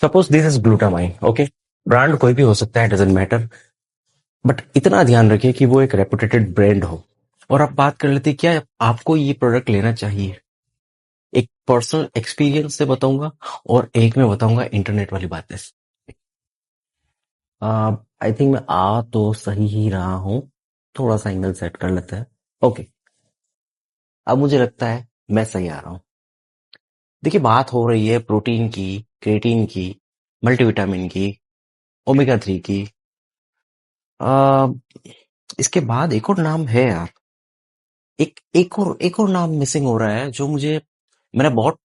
Suppose this is glutamine, okay. Brand कोई भी हो सकता है, डजेंट मैटर। बट इतना ध्यान रखिए कि वो एक रेपुटेटेड ब्रांड हो। और आप बात कर लेते हैं, क्या आपको ये प्रोडक्ट लेना चाहिए। एक पर्सनल एक्सपीरियंस से बताऊंगा और एक मैं बताऊंगा इंटरनेट वाली बातें। आई थिंक मैं आ तो सही ही रहा हूं। थोड़ा सा एंगल सेट कर लेते हैं। ओके, अब मुझे लगता है मैं सही आ रहा हूं। देखिए, बात हो रही है प्रोटीन की, क्रिएटिन की, मल्टीविटामिन की, ओमेगा 3 की। आ, इसके बाद एक और नाम है यार। एक और नाम मिसिंग हो रहा है जो मैंने बहुत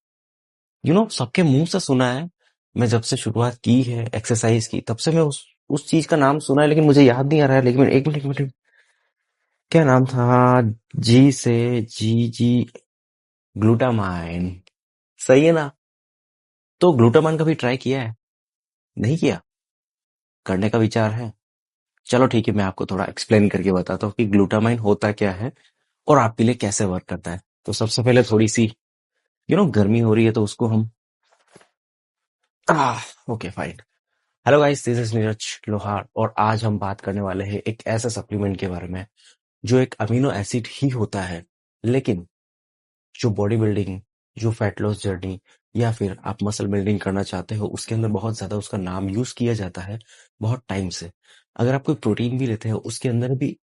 सबके मुंह से सुना है। मैं जब से शुरुआत की है एक्सरसाइज की, तब से मैं उस चीज का नाम सुना है, लेकिन मुझे याद नहीं आ रहा है। लेकिन एक मिनट, क्या नाम था? जी से जी ग्लूटामाइन। सही है ना? तो ग्लूटामाइन कभी ट्राई किया है? नहीं किया? करने का विचार है? चलो ठीक है, मैं आपको थोड़ा एक्सप्लेन करके बताता हूँ कि ग्लूटामाइन होता क्या है और आपके लिए कैसे वर्क करता है। तो सबसे पहले थोड़ी सी गर्मी हो रही है, तो उसको हम okay fine. Hello guys, this is Neeraj लोहार और आज हम बात करने वाले हैं एक ऐसे सप्लीमेंट के बारे में जो एक अमीनो एसिड ही होता है, लेकिन जो बॉडी बिल्डिंग, जो फैट लॉस जर्नी या फिर आप मसल बिल्डिंग करना चाहते हो, उसके अंदर बहुत ज्यादा उसका नाम यूज किया जाता है बहुत टाइम से। अगर आप कोई प्रोटीन भी लेते हो, उसके अंदर भी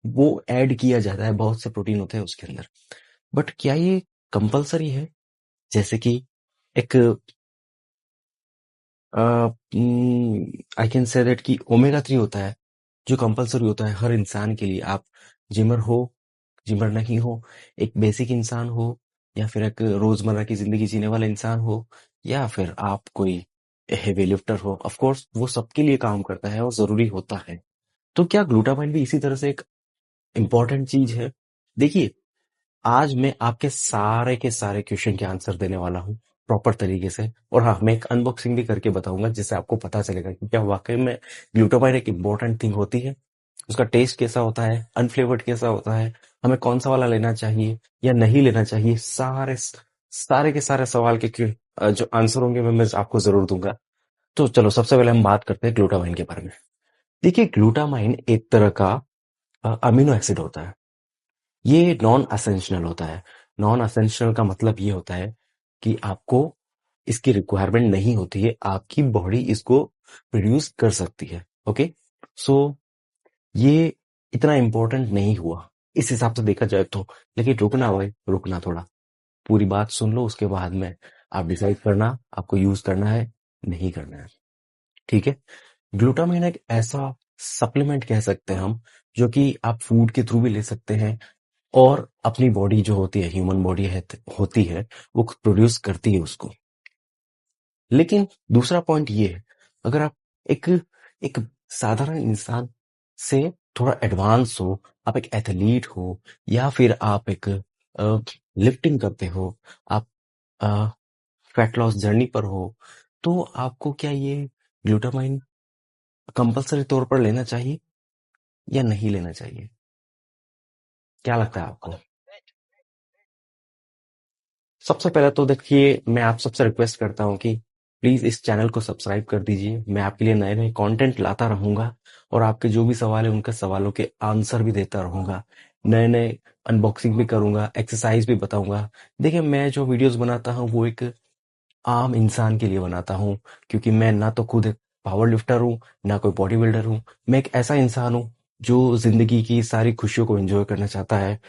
वो ऐड किया जाता है, बहुत से प्रोटीन होते हैं उसके अंदर। बट क्या ये कंपलसरी है? जैसे कि एक आई कैन से दैट कि ओमेगा 3 होता है जो कंपलसरी होता है हर इंसान के लिए। आप जिमर हो, जिमर नहीं हो, एक बेसिक इंसान हो, या फिर एक रोजमर्रा की जिंदगी जीने वाला इंसान हो, या फिर आप कोई हेवी लिफ्टर हो, ऑफ कोर्स वो सबके लिए काम करता है और जरूरी होता है। तो क्या ग्लूटामाइन भी इसी तरह से एक इम्पोर्टेंट चीज है? देखिए, आज मैं आपके सारे के सारे क्वेश्चन के आंसर देने वाला हूँ प्रॉपर तरीके से। और हाँ, मैं एक अनबॉक्सिंग भी करके बताऊंगा जिससे आपको पता चलेगा कि क्या वाकई में ग्लूटामाइन एक इम्पोर्टेंट थिंग होती है, उसका टेस्ट कैसा होता है, अनफ्लेवर्ड कैसा होता है, हमें कौन सा वाला लेना चाहिए या नहीं लेना चाहिए। सारे सारे के सारे सवाल के जो आंसर होंगे मैं आपको जरूर दूंगा। तो चलो, सबसे पहले हम बात करते हैं ग्लूटामाइन के बारे में। देखिए, ग्लूटामाइन एक तरह का अमीनो एसिड होता है। ये नॉन असेंशियल होता है। नॉन असेंशियल का मतलब ये होता है कि आपको इसकी रिक्वायरमेंट नहीं होती है, आपकी बॉडी इसको प्रोड्यूस कर सकती है। ओके, सो ये इतना इंपॉर्टेंट नहीं हुआ इस हिसाब से देखा जाए तो। लेकिन रुकना भाई, रुकना थोड़ा, पूरी बात सुन लो, उसके बाद में आप डिसाइड करना आपको यूज करना है नहीं करना है। ठीक है? ग्लूटामाइन एक ऐसा सप्लीमेंट कह सकते हैं हम, जो कि आप फूड के थ्रू भी ले सकते हैं और अपनी बॉडी जो होती है, ह्यूमन बॉडी है होती है, वो प्रोड्यूस करती है उसको। लेकिन दूसरा पॉइंट ये है, अगर आप एक एक साधारण इंसान से थोड़ा एडवांस हो, आप एक एथलीट हो, या फिर आप एक लिफ्टिंग करते हो, आप फैट लॉस जर्नी पर हो, तो आपको क्या ये ग्लूटामाइन कंपलसरी तौर पर लेना चाहिए या नहीं लेना चाहिए? क्या लगता है आपको? सबसे पहले तो देखिए, मैं आप सबसे रिक्वेस्ट करता हूँ कि प्लीज इस चैनल को सब्सक्राइब कर दीजिए। मैं आपके लिए नए नए कंटेंट लाता रहूंगा और आपके जो भी सवाल है उनके सवालों के आंसर भी देता रहूंगा। नए नए अनबॉक्सिंग भी करूंगा, एक्सरसाइज भी बताऊंगा। देखिए, मैं जो वीडियोस बनाता हूँ वो एक आम इंसान के लिए बनाता हूँ, क्योंकि मैं ना तो खुद एक पावर लिफ्टर हूँ, ना कोई बॉडी बिल्डर हूँ। मैं एक ऐसा इंसान हूँ जो जिंदगी की सारी खुशियों को एंजॉय करना चाहता है।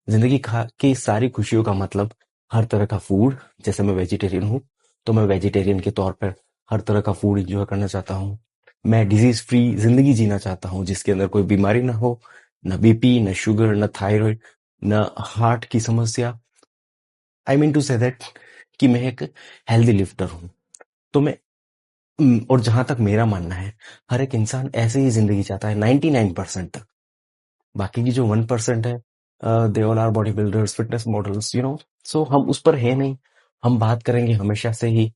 जिंदगी की सारी खुशियों का मतलब हर तरह का फूड। जैसे मैं वेजिटेरियन हूँ, तो मैं वेजिटेरियन के तौर पर हर तरह का फूड एंजॉय करना चाहता हूँ। मैं डिजीज फ्री जिंदगी जीना चाहता हूँ जिसके अंदर कोई बीमारी ना हो, न बीपी, न शुगर, न थायराइड, न हार्ट की समस्या। I mean to say that कि मैं एक हेल्दी लिफ्टर हूँ। तो और जहां तक मेरा मानना है, हर एक इंसान ऐसे ही जिंदगी चाहता है 99% तक। बाकी की जो 1% है, they all are bodybuilders, fitness models, so हम उस पर है नहीं। हम बात करेंगे हमेशा से ही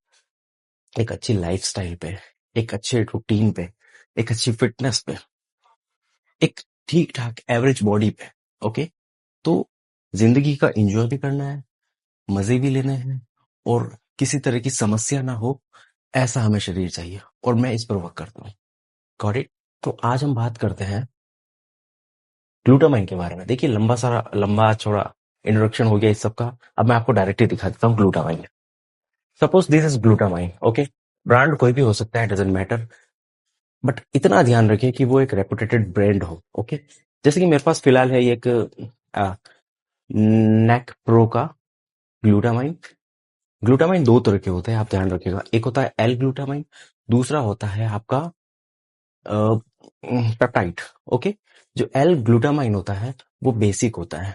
एक अच्छी लाइफस्टाइल पे, एक अच्छे रूटीन पे, एक अच्छी फिटनेस पे, एक ठीक ठाक एवरेज बॉडी पे। ओके, तो जिंदगी का एंजॉय भी करना है, मजे भी लेने हैं, और किसी तरह की समस्या ना हो, ऐसा हमें शरीर चाहिए और मैं इस पर वर्क करता हूँ। Got it? तो आज हम बात करते हैं ग्लूटामाइन के बारे में। देखिए, लंबा चौड़ा इंट्रोडक्शन हो गया इस सब का। अब मैं आपको डायरेक्टली दिखा देता हूँ glutamine. Suppose this is glutamine, okay. Brand कोई भी हो सकता है, डजेंट मैटर, बट इतना ध्यान रखिए कि वो एक रेपुटेटेड ब्रांड हो, ओके। जैसे कि मेरे पास फिलहाल है ये एक नेक प्रो का ग्लूटामाइन। ग्लूटामाइन दो तरह के होते हैं, आप ध्यान रखिएगा। एक होता है एल ग्लूटामाइन, दूसरा होता है आपका पेप्टाइड, ओके। जो एल ग्लूटामाइन होता है वो बेसिक होता है,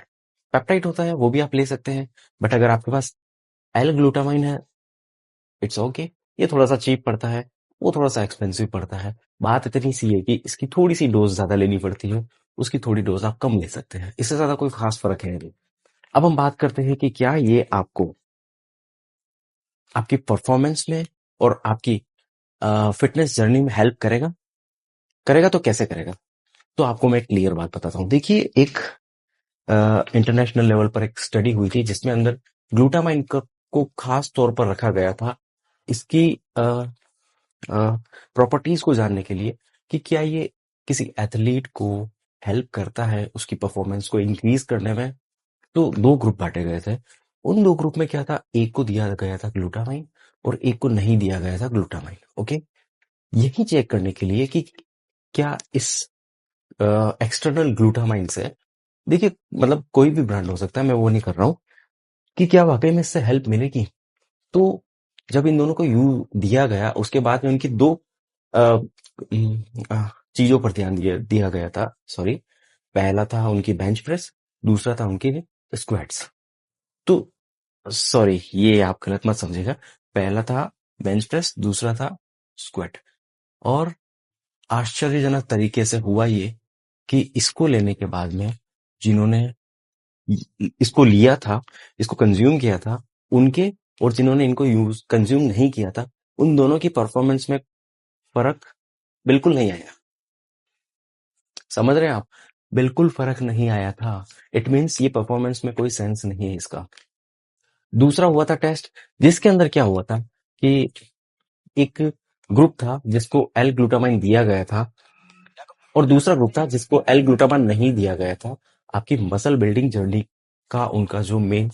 पेप्टाइड होता है वो भी आप ले सकते हैं, बट अगर आपके पास एल ग्लूटामाइन है, इट्स ओके। ये थोड़ा सा चीप पड़ता है, वो थोड़ा सा एक्सपेंसिव पड़ता है। बात इतनी सी है कि इसकी थोड़ी सी डोज ज्यादा लेनी पड़ती है, उसकी थोड़ी डोज आप कम ले सकते हैं, इससे ज्यादा कोई खास फर्क है नहीं। अब हम बात करते हैं कि क्या ये आपको आपकी परफॉर्मेंस में और आपकी फिटनेस जर्नी में हेल्प करेगा। करेगा तो कैसे करेगा? तो आपको मैं क्लियर बात बताता हूँ। देखिए, एक इंटरनेशनल लेवल पर एक स्टडी हुई थी जिसमें अंदर ग्लूटामाइन को खास तौर पर रखा गया था इसकी प्रॉपर्टीज को जानने के लिए कि क्या ये किसी एथलीट को हेल्प करता है उसकी परफॉर्मेंस को इंक्रीज करने में। तो दो ग्रुप बांटे गए थे। उन दो ग्रुप में क्या था, एक को दिया गया था ग्लूटामाइन और एक को नहीं दिया गया था ग्लूटामाइन, ओके। यही चेक करने के लिए कि क्या इस एक्सटर्नल ग्लूटामाइन से, देखिए मतलब कोई भी ब्रांड हो सकता है, मैं वो नहीं कर रहा हूं, कि क्या वाकई में इससे हेल्प मिलेगी। तो जब इन दोनों को यू दिया गया, उसके बाद में उनकी दो अ, चीजों पर ध्यान दिया गया था, सॉरी। पहला था उनकी बेंच प्रेस, दूसरा था उनकी स्क्वाट्स। तो सॉरी, ये आप गलत मत समझिएगा। पहला था बेंच प्रेस, दूसरा था स्क्वाट। और आश्चर्यजनक तरीके से हुआ ये कि इसको लेने के बाद में जिन्होंने इसको लिया था, इसको कंज्यूम किया था, उनके और जिन्होंने इनको यूज कंज्यूम नहीं किया था, उन दोनों की परफॉर्मेंस में फर्क बिल्कुल नहीं आया। समझ रहे हैं आप? बिल्कुल फर्क नहीं आया था। इट मीन्स ये परफॉर्मेंस में कोई सेंस नहीं है इसका। दूसरा हुआ था टेस्ट, जिसके अंदर क्या हुआ था कि एक ग्रुप था जिसको एल ग्लूटामाइन दिया गया था और दूसरा ग्रुप था जिसको एल ग्लूटामाइन नहीं दिया गया था। आपकी मसल बिल्डिंग जर्नी का उनका जो मेन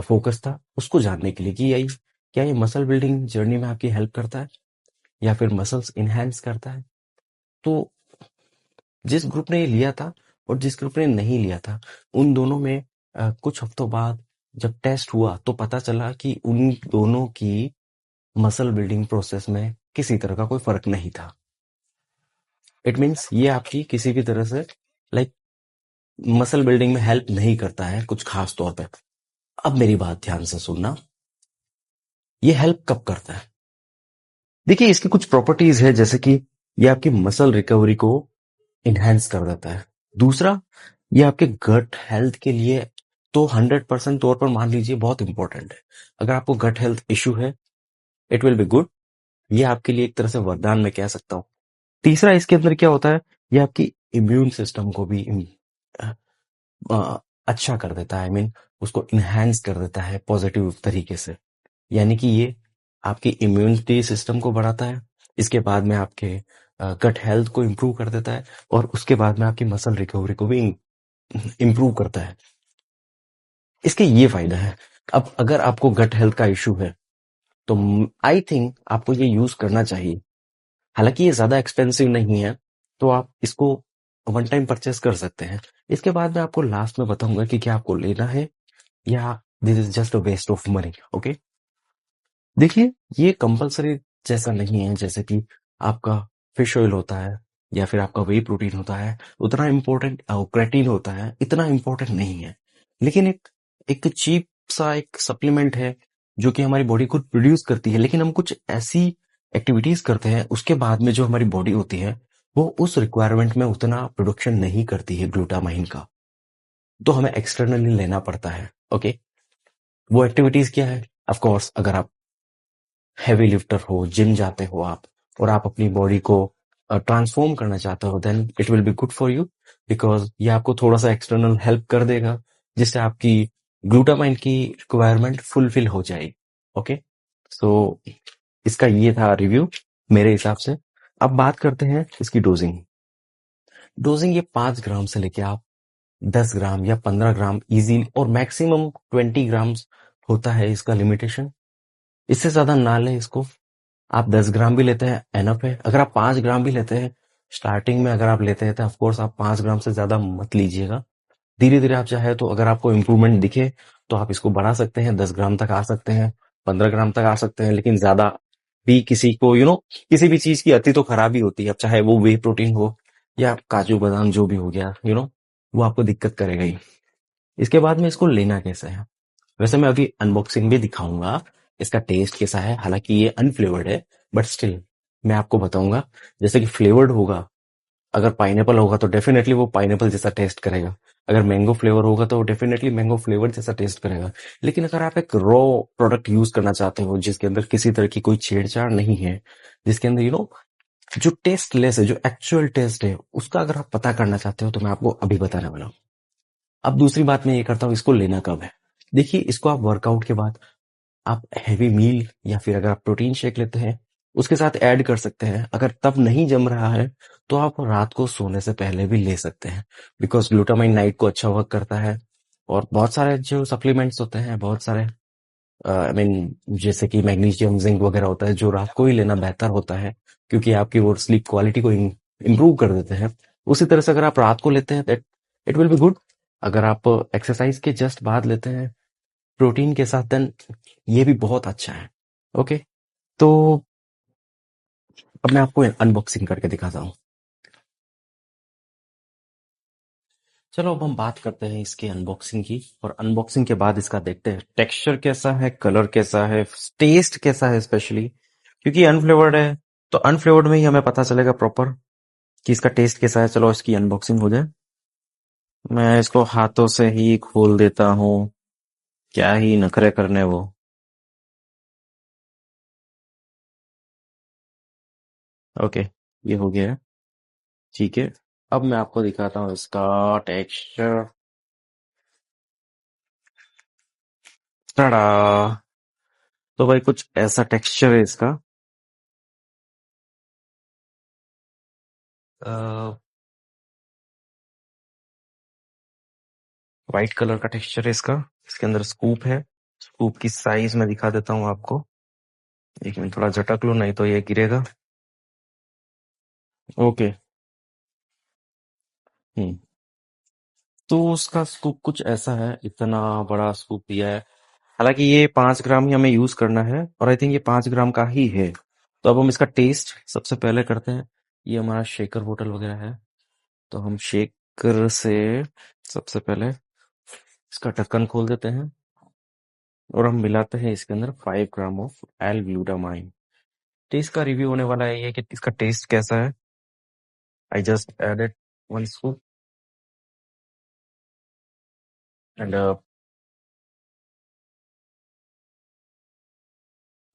फोकस था, उसको जानने के लिए कि यही क्या ये मसल बिल्डिंग जर्नी में आपकी हेल्प करता है या फिर मसल्स इनहेंस करता है। तो जिस ग्रुप ने ये लिया था और जिस ग्रुप ने नहीं लिया था, उन दोनों में कुछ हफ्तों बाद जब टेस्ट हुआ तो पता चला कि उन दोनों की मसल बिल्डिंग प्रोसेस में किसी तरह का कोई फर्क नहीं था। इट मीन्स ये आपकी किसी भी तरह से लाइक मसल बिल्डिंग में हेल्प नहीं करता है कुछ खास तौर पे। अब मेरी बात ध्यान से सुनना, ये हेल्प कब करता है? देखिए, इसकी कुछ प्रॉपर्टीज है, जैसे कि ये आपकी मसल रिकवरी को इनहेंस कर देता है। दूसरा, ये आपके गट हेल्थ के लिए तो 100% तौर पर मान लीजिए बहुत इंपॉर्टेंट है। अगर आपको गट हेल्थ इश्यू है, इट विल बी गुड। ये आपके लिए एक तरह से वरदान मैं कह सकता हूँ। तीसरा, इसके अंदर क्या होता है, ये आपकी इम्यून सिस्टम को भी अ, अच्छा कर देता है। आई मीन उसको इनहेंस कर देता है पॉजिटिव तरीके से। यानी कि ये आपकी इम्यूनिटी सिस्टम को बढ़ाता है, इसके बाद में आपके गट हेल्थ को इम्प्रूव कर देता है और उसके बाद में आपकी मसल रिकवरी को भी इम्प्रूव करता है। इसके ये फायदा है। अब अगर आपको गट हेल्थ का इश्यू है तो आई थिंक आपको ये यूज करना चाहिए। हालांकि ये ज्यादा एक्सपेंसिव नहीं है, तो आप इसको वन टाइम परचेस कर सकते हैं। इसके बाद मैं आपको लास्ट में बताऊंगा कि क्या आपको लेना है या this is just a waste of money, okay. देखिए, ये कंपलसरी जैसा नहीं है जैसे कि आपका फिश ऑयल होता है या फिर आपका वे प्रोटीन होता है, उतना इम्पोर्टेंट क्रेटीन होता है, इतना इम्पोर्टेंट नहीं है। लेकिन एक एक चीप सा एक सप्लीमेंट है जो कि हमारी बॉडी खुद प्रोड्यूस करती है, लेकिन हम कुछ ऐसी एक्टिविटीज करते हैं उसके बाद में जो हमारी बॉडी होती है वो उस रिक्वायरमेंट में उतना प्रोडक्शन नहीं करती है ग्लूटामाइन का, तो हमें एक्सटर्नली लेना पड़ता है, ओके। वो एक्टिविटीज क्या है? ऑफ कोर्स, अगर आप हैवी लिफ्टर हो, जिम जाते हो आप, और आप अपनी बॉडी को ट्रांसफॉर्म करना चाहते हो, then it will be good for you, because ये आपको थोड़ा सा एक्सटर्नल हेल्प कर देगा जिससे आपकी ग्लूटामाइन की रिक्वायरमेंट फुलफिल हो जाएगी, ओके। सो इसका ये था रिव्यू मेरे हिसाब से। अब बात करते हैं इसकी डोजिंग। डोजिंग ये 5 ग्राम से लेके आप 10 ग्राम या 15 ग्राम इजी, और मैक्सिमम 20 ग्राम्स होता है इसका लिमिटेशन। इससे ज्यादा ना लें इसको। आप 10 ग्राम भी लेते हैं एनफ है। अगर आप 5 ग्राम भी लेते हैं स्टार्टिंग में, अगर आप लेते हैं तो ऑफकोर्स आप 5 ग्राम से ज्यादा मत लीजिएगा। धीरे धीरे आप चाहे तो, अगर आपको इम्प्रूवमेंट दिखे तो आप इसको बढ़ा सकते हैं, 10 ग्राम तक आ सकते हैं, 15 ग्राम तक आ सकते हैं। लेकिन ज्यादा भी किसी को किसी भी चीज की अति तो खराबी होती है। अब चाहे वो वे प्रोटीन हो या काजू बादाम जो भी हो गया, वो आपको दिक्कत करेगा ही। इसके बाद में इसको लेना कैसे है, वैसे मैं अभी अनबॉक्सिंग भी दिखाऊंगा इसका टेस्ट कैसा है। हालांकि ये अनफ्लेवर्ड है, बट स्टिल मैं आपको बताऊंगा। जैसे कि फ्लेवर्ड होगा, अगर पाइनएप्पल होगा तो डेफिनेटली वो पाइनएप्पल जैसा टेस्ट करेगा। अगर मैंगो फ्लेवर होगा तो डेफिनेटली मैंगो फ्लेवर जैसा टेस्ट करेगा। लेकिन अगर आप एक रॉ प्रोडक्ट यूज करना चाहते हो जिसके अंदर किसी तरह की कोई छेड़छाड़ नहीं है, जिसके अंदर जो टेस्ट लेस है, जो एक्चुअल टेस्ट है, उसका अगर आप पता करना चाहते हो तो मैं आपको अभी बताने वाला हूँ। अब दूसरी बात मैं ये करता हूँ, इसको लेना कब है। देखिए, इसको आप वर्कआउट के बाद, आप हैवी मील या फिर अगर आप प्रोटीन शेक लेते हैं उसके साथ ऐड कर सकते हैं। अगर तब नहीं जम रहा है तो आप रात को सोने से पहले भी ले सकते हैं, बिकॉज ग्लूटामाइन नाइट को अच्छा वर्क करता है। और बहुत सारे जो सप्लीमेंट्स होते हैं, बहुत सारे आई मीन जैसे कि मैग्नीशियम जिंक वगैरह होता है, जो रात को ही लेना बेहतर होता है, क्योंकि आपकी वो स्लीप क्वालिटी को इम्प्रूव कर देते हैं। उसी तरह से अगर आप रात को लेते हैं, that it will be good. अगर आप एक्सरसाइज के जस्ट बाद लेते हैं प्रोटीन के साथ, देन ये भी बहुत अच्छा है। ओके, तो अब मैं आपको अनबॉक्सिंग करके दिखाता हूँ। चलो अब हम बात करते हैं इसकी अनबॉक्सिंग की, और अनबॉक्सिंग के बाद इसका देखते हैं टेक्सचर कैसा है, कलर कैसा है, टेस्ट कैसा है, स्पेशली क्योंकि अनफ्लेवर्ड है। तो अनफ्लेवर्ड में ही हमें पता चलेगा प्रॉपर कि इसका टेस्ट कैसा है। चलो इसकी अनबॉक्सिंग हो जाए। मैं इसको हाथों से ही खोल देता हूँ, क्या ही नखरे करने वो। ओके, ये हो गया है। ठीक है, अब मैं आपको दिखाता हूँ इसका टेक्सचर। टड़ा! तो भाई कुछ ऐसा टेक्सचर है इसका। व्हाइट कलर का टेक्सचर है इसका। इसके अंदर स्कूप है। स्कूप की साइज मैं दिखा देता हूँ आपको। एक मिनट, थोड़ा झटक लो नहीं तो ये गिरेगा। ओके। हम्म। तो उसका स्कूप कुछ ऐसा है, इतना बड़ा स्कूप दिया है। हालांकि ये 5 ग्राम ही हमें यूज करना है, और आई थिंक ये 5 ग्राम का ही है। तो अब हम इसका टेस्ट सबसे पहले करते हैं। ये हमारा शेकर बोतल वगैरह है, तो हम शेकर से सबसे पहले इसका ढक्कन खोल देते हैं, और हम मिलाते हैं इसके अंदर 5 gram of L glutamine. Taste का रिव्यू होने वाला है ये कि इसका टेस्ट कैसा है। I just added 1 scoop, and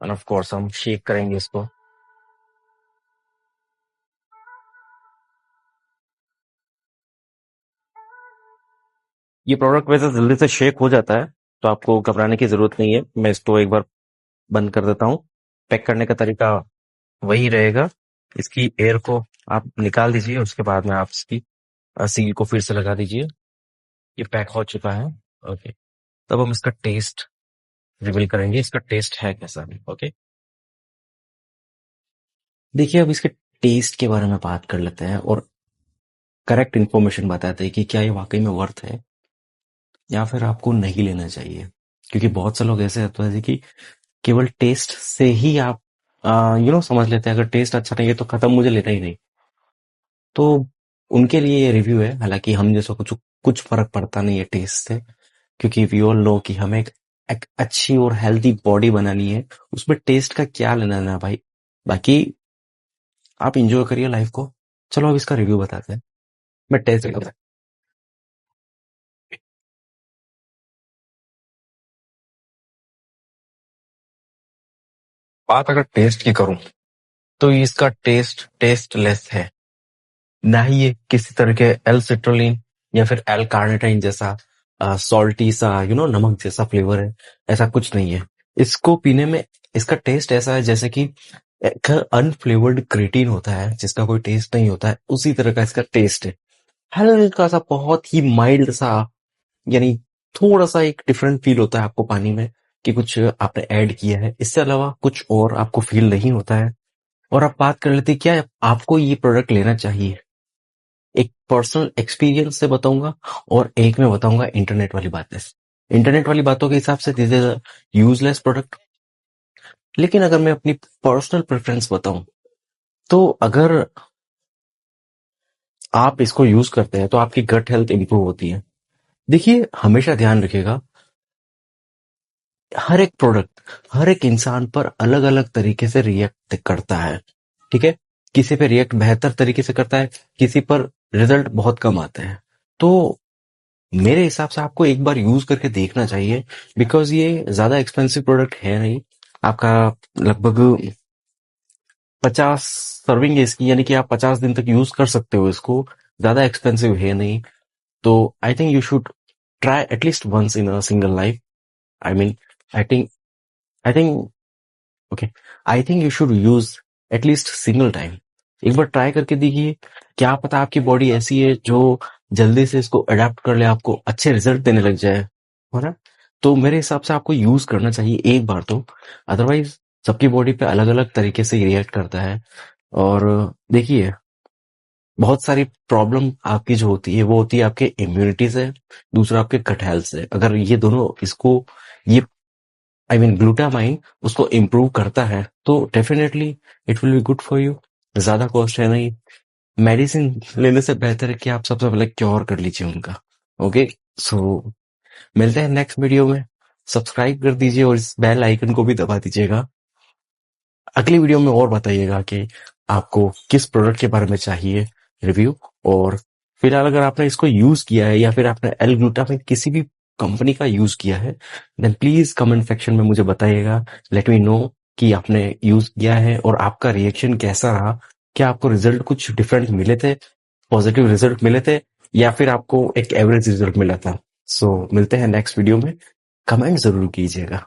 of course हम शेक करेंगे इसको। ये प्रोडक्ट वैसे जल्दी से शेक हो जाता है, तो आपको घबराने की जरूरत नहीं है। मैं इसको एक बार बंद कर देता हूँ। पैक करने का तरीका वही रहेगा। इसकी एयर को आप निकाल दीजिए, उसके बाद में आप इसकी सील को फिर से लगा दीजिए। ये पैक हो चुका है। ओके, तब हम इसका टेस्ट रिवील करेंगे, इसका टेस्ट है कैसा। ओके, देखिए अब इसके टेस्ट के बारे में बात कर लेते हैं, और करेक्ट इन्फॉर्मेशन बताते हैं कि क्या ये वाकई में वर्थ है या फिर आपको नहीं लेना चाहिए। क्योंकि बहुत से लोग ऐसे होते हैं कि केवल टेस्ट से ही आप समझ लेते हैं, अगर टेस्ट अच्छा नहीं है तो खत्म, मुझे लेना ही नहीं। तो उनके लिए ये रिव्यू है। हालांकि हम जैसा कुछ कुछ फर्क पड़ता नहीं है टेस्ट से, क्योंकि वी ऑल नो कि हमें एक अच्छी और हेल्दी बॉडी बनानी है। उसमें टेस्ट का क्या लेना देना भाई। बाकी आप इंजॉय करिए लाइफ को। चलो अब इसका रिव्यू बताते हैं। मैं टेस्ट करता बात अगर टेस्ट की करूं तो इसका टेस्ट टेस्टलेस है। ना ही ये किसी तरह के एल सिट्रोलिन या फिर एल कार्निटाइन जैसा सॉल्टी सा नमक जैसा फ्लेवर है। ऐसा कुछ नहीं है। इसको पीने में इसका टेस्ट ऐसा है जैसे कि एक अनफ्लेवर्ड क्रेटीन होता है जिसका कोई टेस्ट नहीं होता है, उसी तरह का इसका टेस्ट है। हल्का सा, बहुत ही माइल्ड सा, यानी थोड़ा सा एक डिफरेंट फील होता है आपको पानी में कि कुछ आपने ऐड किया है, इससे अलावा कुछ और आपको फील नहीं होता है। और आप बात कर लेते हैं क्या आपको ये प्रोडक्ट लेना चाहिए। एक पर्सनल एक्सपीरियंस से बताऊंगा और एक मैं बताऊंगा इंटरनेट वाली बातें। इंटरनेट वाली बातों के हिसाब से दिस इज यूजलेस प्रोडक्ट, लेकिन अगर मैं अपनी पर्सनल प्रेफरेंस बताऊं तो अगर आप इसको यूज करते हैं तो आपकी गट हेल्थ इंप्रूव होती है। देखिए, हमेशा ध्यान रखिएगा, हर एक प्रोडक्ट हर एक इंसान पर अलग अलग तरीके से रिएक्ट करता है, ठीक है। किसी पे रिएक्ट बेहतर तरीके से करता है, किसी पर रिजल्ट बहुत कम आते हैं। तो मेरे हिसाब से आपको एक बार यूज करके देखना चाहिए, बिकॉज ये ज्यादा एक्सपेंसिव प्रोडक्ट है नहीं। आपका लगभग 50 सर्विंग है इसकी, यानी कि आप 50 दिन तक यूज कर सकते हो इसको। ज्यादा एक्सपेंसिव है नहीं। तो I think you should try at least once in a single life. I mean, I think I think okay, I think you should use at least single time. एक बार ट्राई करके देखिए, क्या पता आपकी बॉडी ऐसी है जो जल्दी से इसको अडेप्ट कर ले, आपको अच्छे रिजल्ट देने लग जाए, है ना। तो मेरे हिसाब से आपको यूज करना चाहिए एक बार तो। अदरवाइज सबकी बॉडी पे अलग अलग तरीके से रिएक्ट करता है। और देखिए, बहुत सारी प्रॉब्लम आपकी जो होती है वो होती है आपके इम्यूनिटी से, दूसरा आपके गट हेल्थ से। अगर ये दोनों इसको, ये आई मीन ग्लूटामाइन उसको इम्प्रूव करता है तो definitely it will be good for you. ज्यादा कॉस्ट है नहीं। मेडिसिन लेने से बेहतर है कि आप सबसे पहले क्योर कर लीजिए उनका। ओके, सो मिलते हैं नेक्स्ट वीडियो में। सब्सक्राइब कर दीजिए और इस बेल आइकन को भी दबा दीजिएगा। अगली वीडियो में और बताइएगा कि आपको किस प्रोडक्ट के बारे में चाहिए रिव्यू। और फिलहाल अगर आपने इसको यूज किया है या फिर आपने एल ग्लूटामाइन किसी भी कंपनी का यूज किया है, देन प्लीज कमेंट सेक्शन में मुझे बताइएगा। लेट मी नो कि आपने यूज किया है और आपका रिएक्शन कैसा रहा। क्या आपको रिजल्ट कुछ डिफरेंट मिले थे, पॉजिटिव रिजल्ट मिले थे, या फिर आपको एक एवरेज रिजल्ट मिला था। सो मिलते हैं नेक्स्ट वीडियो में। कमेंट जरूर कीजिएगा।